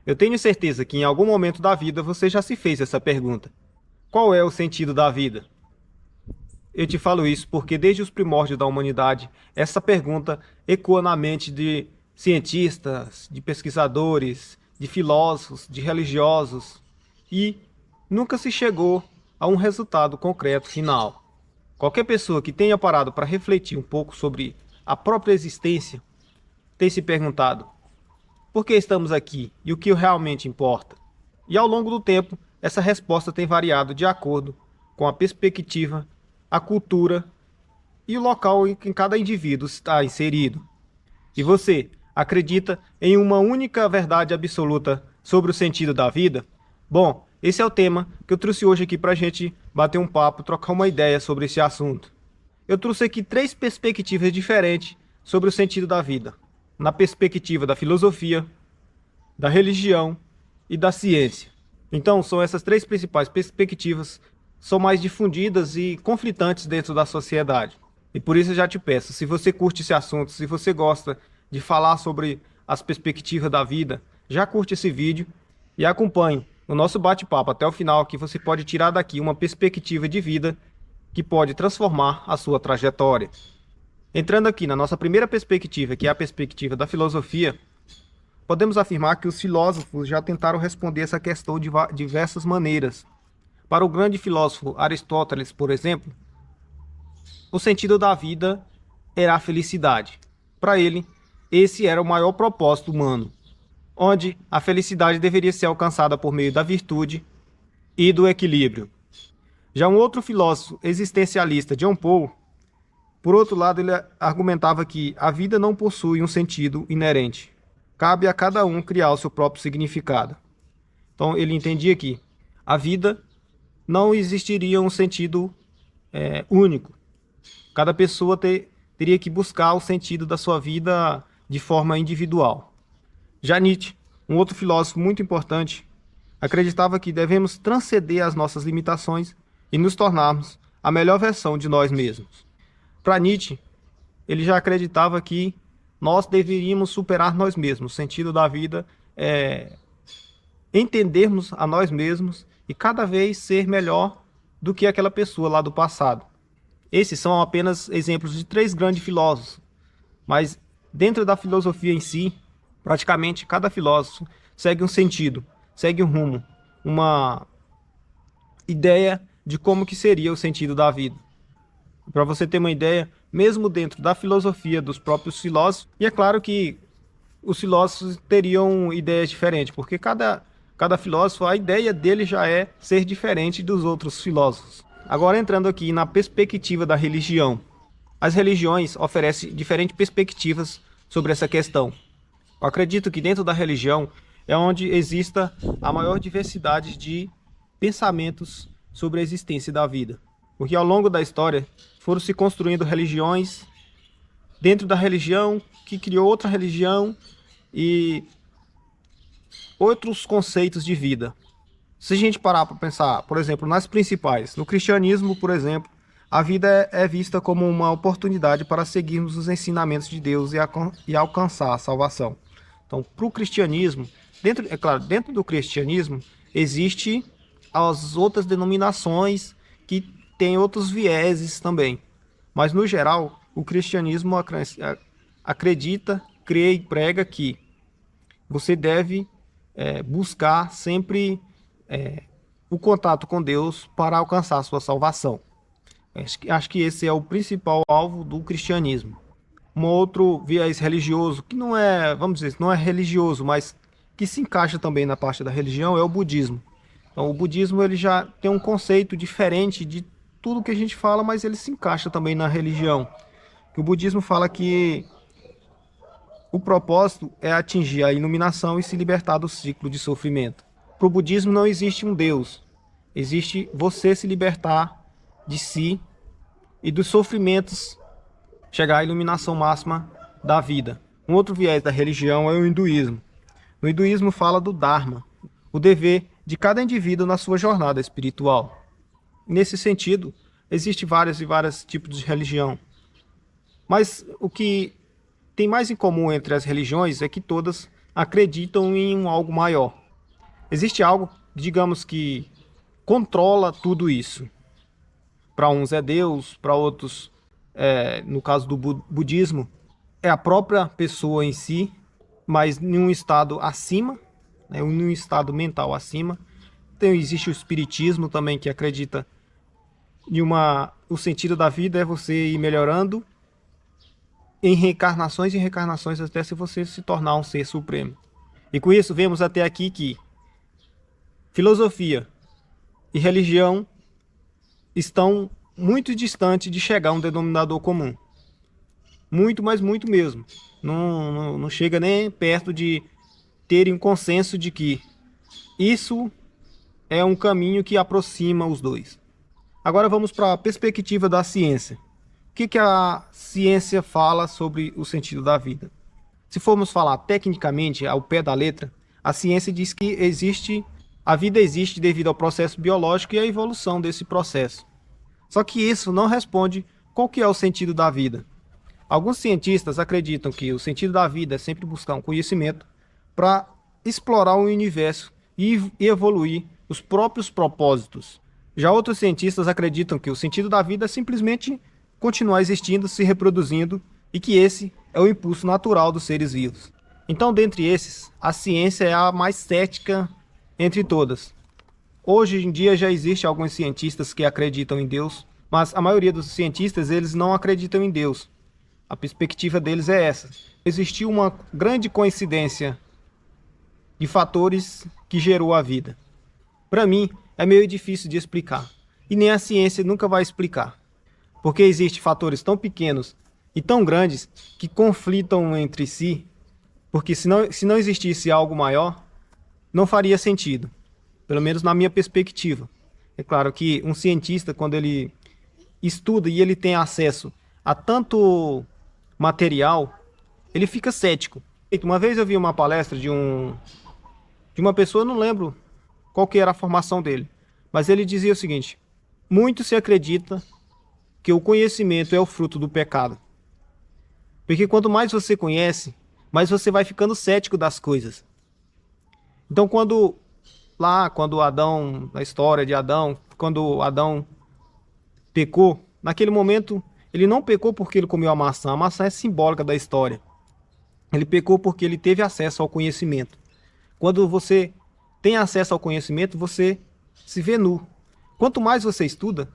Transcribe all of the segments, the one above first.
Eu tenho certeza que em algum momento da vida você já se fez essa pergunta. Qual é o sentido da vida? Eu te falo isso porque desde os primórdios da humanidade, essa pergunta ecoa na mente de cientistas, de pesquisadores, de filósofos, de religiosos e nunca se chegou a um resultado concreto final. Qualquer pessoa que tenha parado para refletir um pouco sobre a própria existência tem se perguntado: por que estamos aqui e o que realmente importa? E ao longo do tempo, essa resposta tem variado de acordo com a perspectiva, a cultura e o local em que cada indivíduo está inserido. E você acredita em uma única verdade absoluta sobre o sentido da vida? Bom, esse é o tema que eu trouxe hoje aqui para a gente bater um papo, trocar uma ideia sobre esse assunto. Eu trouxe aqui três perspectivas diferentes sobre o sentido da vida. Na perspectiva da filosofia, da religião e da ciência. Então, são essas três principais perspectivas, são mais difundidas e conflitantes dentro da sociedade. E por isso eu já te peço, se você curte esse assunto, se você gosta de falar sobre as perspectivas da vida, já curte esse vídeo e acompanhe o nosso bate-papo até o final, que você pode tirar daqui uma perspectiva de vida que pode transformar a sua trajetória. Entrando aqui na nossa primeira perspectiva, que é a perspectiva da filosofia, podemos afirmar que os filósofos já tentaram responder essa questão de diversas maneiras. Para o grande filósofo Aristóteles, por exemplo, o sentido da vida era a felicidade. Para ele, esse era o maior propósito humano, onde a felicidade deveria ser alcançada por meio da virtude e do equilíbrio. Já um outro filósofo existencialista, John Paul, por outro lado, ele argumentava que a vida não possui um sentido inerente. Cabe a cada um criar o seu próprio significado. Então, ele entendia que a vida não existiria um sentido único. Cada pessoa teria que buscar o sentido da sua vida de forma individual. Já Nietzsche, um outro filósofo muito importante, acreditava que devemos transcender as nossas limitações e nos tornarmos a melhor versão de nós mesmos. Para Nietzsche, ele já acreditava que nós deveríamos superar nós mesmos. O sentido da vida é entendermos a nós mesmos e cada vez ser melhor do que aquela pessoa lá do passado. Esses são apenas exemplos de três grandes filósofos, mas dentro da filosofia em si, praticamente cada filósofo segue um sentido, segue um rumo, uma ideia de como que seria o sentido da vida. Para você ter uma ideia, mesmo dentro da filosofia dos próprios filósofos, e é claro que os filósofos teriam ideias diferentes, porque cada filósofo, a ideia dele já é ser diferente dos outros filósofos. Agora entrando aqui na perspectiva da religião. As religiões oferecem diferentes perspectivas sobre essa questão. Eu acredito que dentro da religião é onde exista a maior diversidade de pensamentos sobre a existência da vida. Porque ao longo da história foram se construindo religiões dentro da religião, que criou outra religião e outros conceitos de vida. Se a gente parar para pensar, por exemplo, nas principais, no cristianismo, por exemplo, a vida é vista como uma oportunidade para seguirmos os ensinamentos de Deus e alcançar a salvação. Então, para o cristianismo, é claro, dentro do cristianismo, existe as outras denominações que têm outros vieses também. Mas, no geral, o cristianismo acredita, crê e prega que você deve buscar sempre o contato com Deus para alcançar a sua salvação. Acho que esse é o principal alvo do cristianismo. Um outro viés religioso, que não é, vamos dizer, não é religioso, mas que se encaixa também na parte da religião, é o budismo. Então, o budismo ele já tem um conceito diferente de tudo que a gente fala, mas ele se encaixa também na religião. O budismo fala que o propósito é atingir a iluminação e se libertar do ciclo de sofrimento. Para o budismo não existe um Deus, existe você se libertar de si e dos sofrimentos, chegar à iluminação máxima da vida. Um outro viés da religião é o hinduísmo. O hinduísmo fala do Dharma, o dever de cada indivíduo na sua jornada espiritual. Nesse sentido, existem vários tipos de religião. Mas o que tem mais em comum entre as religiões é que todas acreditam em algo maior. Existe algo, digamos, que controla tudo isso. Para uns é Deus, para outros, no caso do budismo, é a própria pessoa em si, mas em um estado acima, né, em um estado mental acima. Então, existe o espiritismo também, que acredita em o sentido da vida é você ir melhorando em reencarnações e reencarnações até se você se tornar um ser supremo. E com isso vemos até aqui que filosofia e religião estão muito distantes de chegar a um denominador comum. Muito, mas muito mesmo. Não chega nem perto de terem um consenso de que isso é um caminho que aproxima os dois. Agora vamos para a perspectiva da ciência. O que a ciência fala sobre o sentido da vida? Se formos falar tecnicamente, ao pé da letra, a ciência diz que a vida existe devido ao processo biológico e à evolução desse processo. Só que isso não responde qual que é o sentido da vida. Alguns cientistas acreditam que o sentido da vida é sempre buscar um conhecimento para explorar o universo e evoluir os próprios propósitos. Já outros cientistas acreditam que o sentido da vida é simplesmente continuar existindo, se reproduzindo, e que esse é o impulso natural dos seres vivos. Então, dentre esses, a ciência é a mais cética entre todas. Hoje em dia já existe alguns cientistas que acreditam em Deus, mas a maioria dos cientistas eles não acreditam em Deus. A perspectiva deles é essa. Existiu uma grande coincidência de fatores que gerou a vida. Para mim, é meio difícil de explicar. E nem a ciência nunca vai explicar. Porque existem fatores tão pequenos e tão grandes que conflitam entre si. Porque se não existisse algo maior, não faria sentido. Pelo menos na minha perspectiva. É claro que um cientista, quando ele estuda e ele tem acesso a tanto material, ele fica cético. Uma vez eu vi uma palestra de uma pessoa, eu não lembro qual que era a formação dele, mas ele dizia o seguinte: muito se acredita que o conhecimento é o fruto do pecado. Porque quanto mais você conhece, mais você vai ficando cético das coisas. Então quando Adão, na história de Adão, quando Adão pecou, naquele momento ele não pecou porque ele comeu a maçã é simbólica da história. Ele pecou porque ele teve acesso ao conhecimento. Quando você tem acesso ao conhecimento, você se vê nu. Quanto mais você estuda,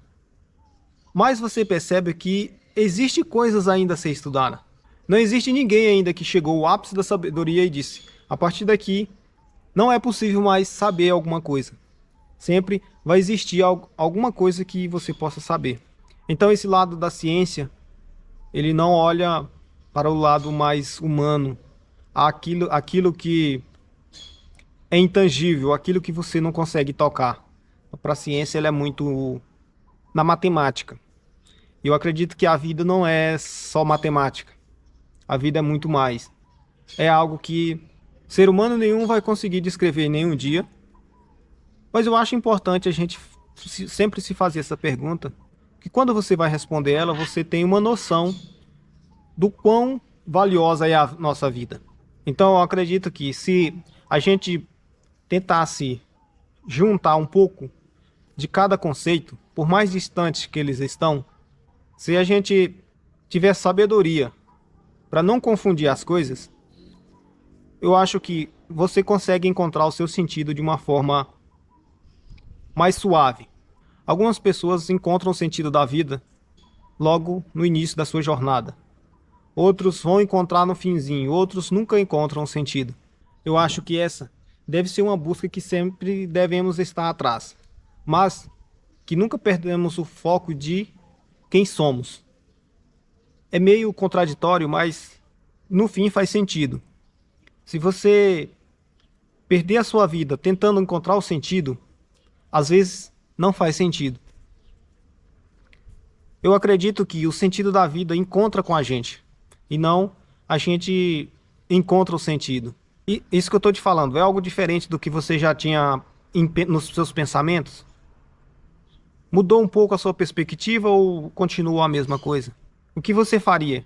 mais você percebe que existe coisas ainda a ser estudadas. Não existe ninguém ainda que chegou ao ápice da sabedoria e disse: a partir daqui não é possível mais saber alguma coisa. Sempre vai existir alguma coisa que você possa saber. Então esse lado da ciência, ele não olha para o lado mais humano, aquilo que é intangível, aquilo que você não consegue tocar. Para a ciência, ela é muito na matemática. Eu acredito que a vida não é só matemática. A vida é muito mais. É algo que ser humano nenhum vai conseguir descrever em nenhum dia. Mas eu acho importante a gente sempre se fazer essa pergunta, que quando você vai responder ela, você tem uma noção do quão valiosa é a nossa vida. Então eu acredito que se a gente tentasse juntar um pouco de cada conceito, por mais distantes que eles estão, se a gente tiver sabedoria para não confundir as coisas, eu acho que você consegue encontrar o seu sentido de uma forma mais suave. Algumas pessoas encontram o sentido da vida logo no início da sua jornada. Outros vão encontrar no finzinho, outros nunca encontram o sentido. Eu acho que essa deve ser uma busca que sempre devemos estar atrás, mas que nunca perdemos o foco de quem somos. É meio contraditório, mas no fim faz sentido. Se você perder a sua vida tentando encontrar o sentido, às vezes não faz sentido. Eu acredito que o sentido da vida encontra com a gente, e não a gente encontra o sentido. E isso que eu estou te falando é algo diferente do que você já tinha nos seus pensamentos? Mudou um pouco a sua perspectiva ou continua a mesma coisa? O que você faria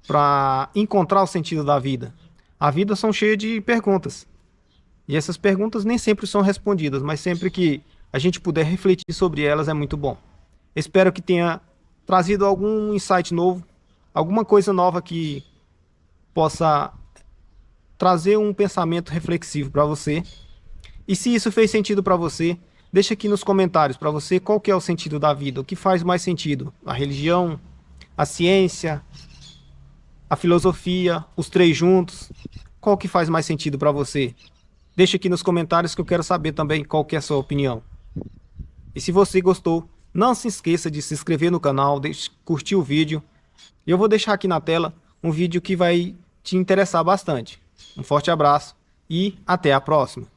para encontrar o sentido da vida? A vida são cheias de perguntas. E essas perguntas nem sempre são respondidas, mas sempre que a gente puder refletir sobre elas é muito bom. Espero que tenha trazido algum insight novo, alguma coisa nova que possa trazer um pensamento reflexivo para você. E se isso fez sentido para você, deixa aqui nos comentários para você qual que é o sentido da vida, o que faz mais sentido, a religião, a ciência, a filosofia, os três juntos, qual que faz mais sentido para você? Deixa aqui nos comentários que eu quero saber também qual que é a sua opinião. E se você gostou, não se esqueça de se inscrever no canal, curtir o vídeo. E eu vou deixar aqui na tela um vídeo que vai te interessar bastante. Um forte abraço e até a próxima.